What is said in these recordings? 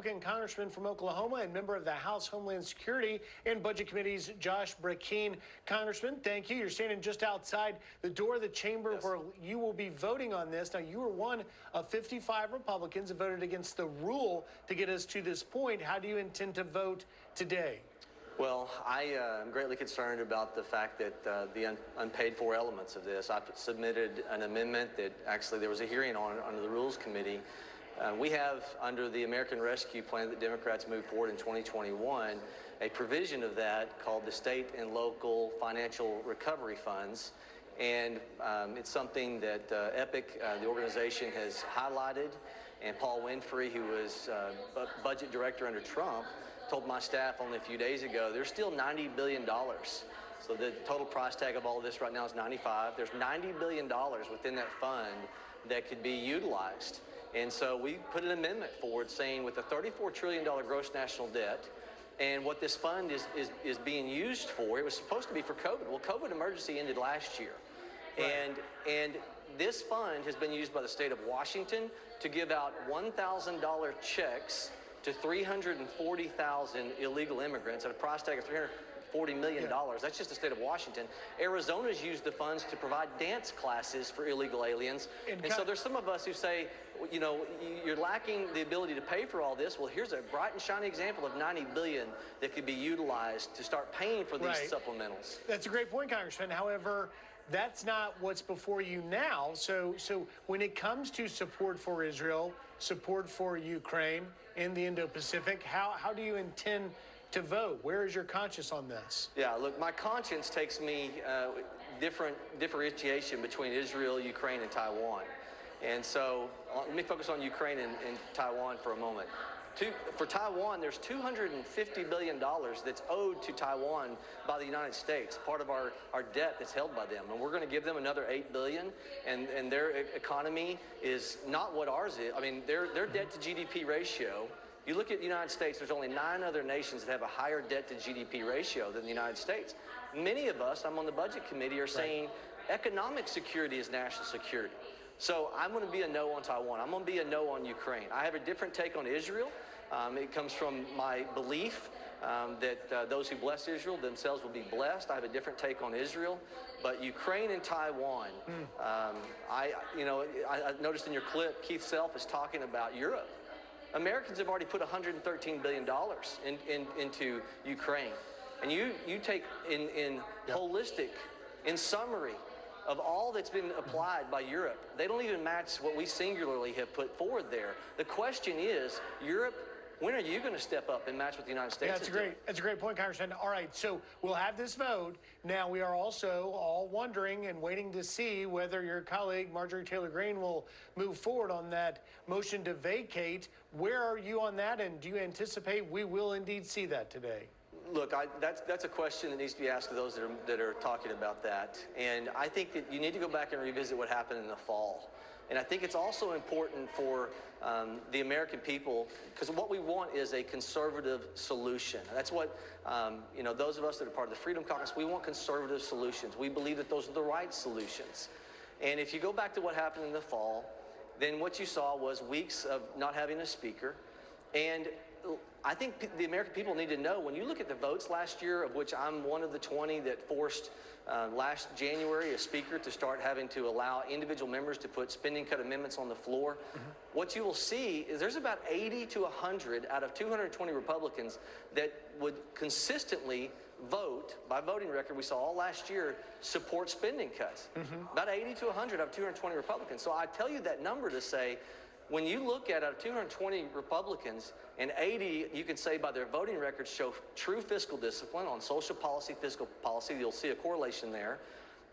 Congressman from Oklahoma and member of the House Homeland Security and Budget Committee's Josh Brecheen. Congressman, thank you. You're standing just outside the door of the chamber where you will be voting on this. Now, you were one of 55 Republicans that voted against the rule to get us to this point. How do you intend to vote today? Well, I am greatly concerned about the fact that the unpaid for elements of this. I submitted an amendment that actually there was a hearing on under the Rules Committee. We have, under the American Rescue Plan that Democrats moved forward in 2021, a provision of that called the State and Local Financial Recovery Funds. And it's something that EPIC, the organization, has highlighted. And Paul Winfrey, who was budget director under Trump, told my staff only a few days ago, there's still $90 billion. So the total price tag of all of this right now is 95. There's $90 billion within that fund that could be utilized. And so we put an amendment forward saying with a $34 trillion gross national debt, and what this fund is being used for, it was supposed to be for COVID. Well, COVID emergency ended last year. Right. And this fund has been used by the state of Washington to give out $1,000 checks to 340,000 illegal immigrants at a price tag of $340 million. Yeah. That's just the state of Washington. Arizona's used the funds to provide dance classes for illegal aliens. And so there's some of us who say, you know, you're lacking the ability to pay for all this. Well, here's a bright and shiny example of $90 billion that could be utilized to start paying for these supplementals. That's a great point, Congressman. However, that's not what's before you now. So when it comes to support for Israel, support for Ukraine in the Indo-Pacific, how do you intend to vote? Where is your conscience on this? Yeah, look, my conscience takes me differentiation between Israel, Ukraine, and Taiwan. And so let me focus on Ukraine and Taiwan for a moment. For Taiwan, there's $250 billion that's owed to Taiwan by the United States, part of our debt that's held by them. And we're going to give them another $8 billion, and their economy is not what ours is. I mean, their debt to GDP ratio, you look at the United States, there's only 9 other nations that have a higher debt to GDP ratio than the United States. Many of us, I'm on the Budget Committee, are saying economic security is national security. So I'm going to be a no on Taiwan. I'm going to be a no on Ukraine. I have a different take on Israel. It comes from my belief that those who bless Israel themselves will be blessed. I have a different take on Israel. But Ukraine and Taiwan, I noticed in your clip, Keith Self is talking about Europe. Americans have already put $113 billion into Ukraine. And you take in holistic, in summary, of all that's been applied by Europe, they don't even match what we singularly have put forward there. The question is, Europe, when are you going to step up and match what the United States is doing? That's a great point, Congressman. All right, so we'll have this vote. Now, we are also all wondering and waiting to see whether your colleague, Marjorie Taylor Greene, will move forward on that motion to vacate. Where are you on that, and do you anticipate we will indeed see that today? Look, that's a question that needs to be asked of those that are talking about that. And I think that you need to go back and revisit what happened in the fall. And I think it's also important for the American people, because what we want is a conservative solution. That's what, those of us that are part of the Freedom Caucus, we want conservative solutions. We believe that those are the right solutions. And if you go back to what happened in the fall, then what you saw was weeks of not having a speaker. And I think the American people need to know, when you look at the votes last year, of which I'm one of the 20 that forced last January a speaker to start having to allow individual members to put spending cut amendments on the floor, what you will see is there's about 80 to 100 out of 220 Republicans that would consistently vote, by voting record we saw all last year, support spending cuts. About 80 to 100 out of 220 Republicans. So I tell you that number to say, when you look at out of 220 Republicans, and 80, you can say by their voting records, show true fiscal discipline on social policy, fiscal policy, you'll see a correlation there.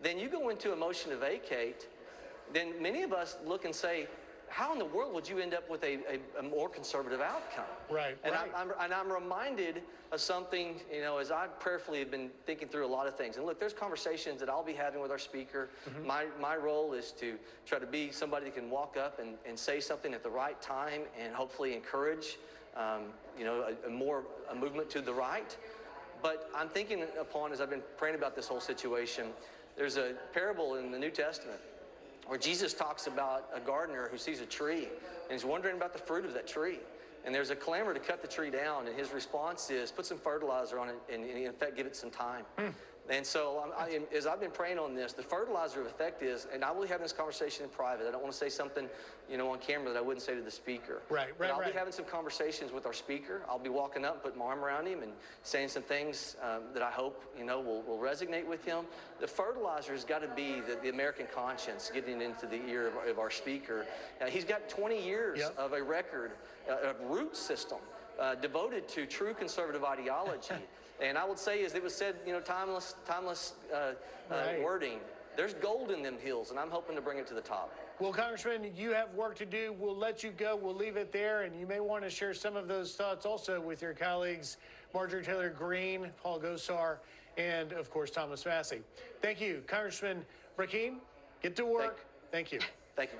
Then you go into a motion to vacate, then many of us look and say, how in the world would you end up with a more conservative outcome? Right. And I'm reminded of something, as I prayerfully have been thinking through a lot of things. And look, there's conversations that I'll be having with our speaker. My role is to try to be somebody that can walk up and say something at the right time and hopefully encourage, a movement to the right. But I'm thinking upon, as I've been praying about this whole situation, there's a parable in the New Testament where Jesus talks about a gardener who sees a tree and he's wondering about the fruit of that tree. and there's a clamor to cut the tree down, and his response is put some fertilizer on it and in fact give it some time. And so as I've been praying on this, the fertilizer of effect is, and I will be having this conversation in private. I don't want to say something, on camera that I wouldn't say to the speaker. Right. I'll be having some conversations with our speaker. I'll be walking up and putting my arm around him and saying some things that I hope, will resonate with him. The fertilizer has got to be the American conscience getting into the ear of our speaker. He's got 20 years of a record, of root system devoted to true conservative ideology. And I would say, as it was said, timeless wording, there's gold in them hills, and I'm hoping to bring it to the top. Well, Congressman, you have work to do. We'll let you go. We'll leave it there. And you may want to share some of those thoughts also with your colleagues, Marjorie Taylor Greene, Paul Gosar, and, of course, Thomas Massie. Thank you, Congressman Brecheen. Get to work. Thank you. Thank you.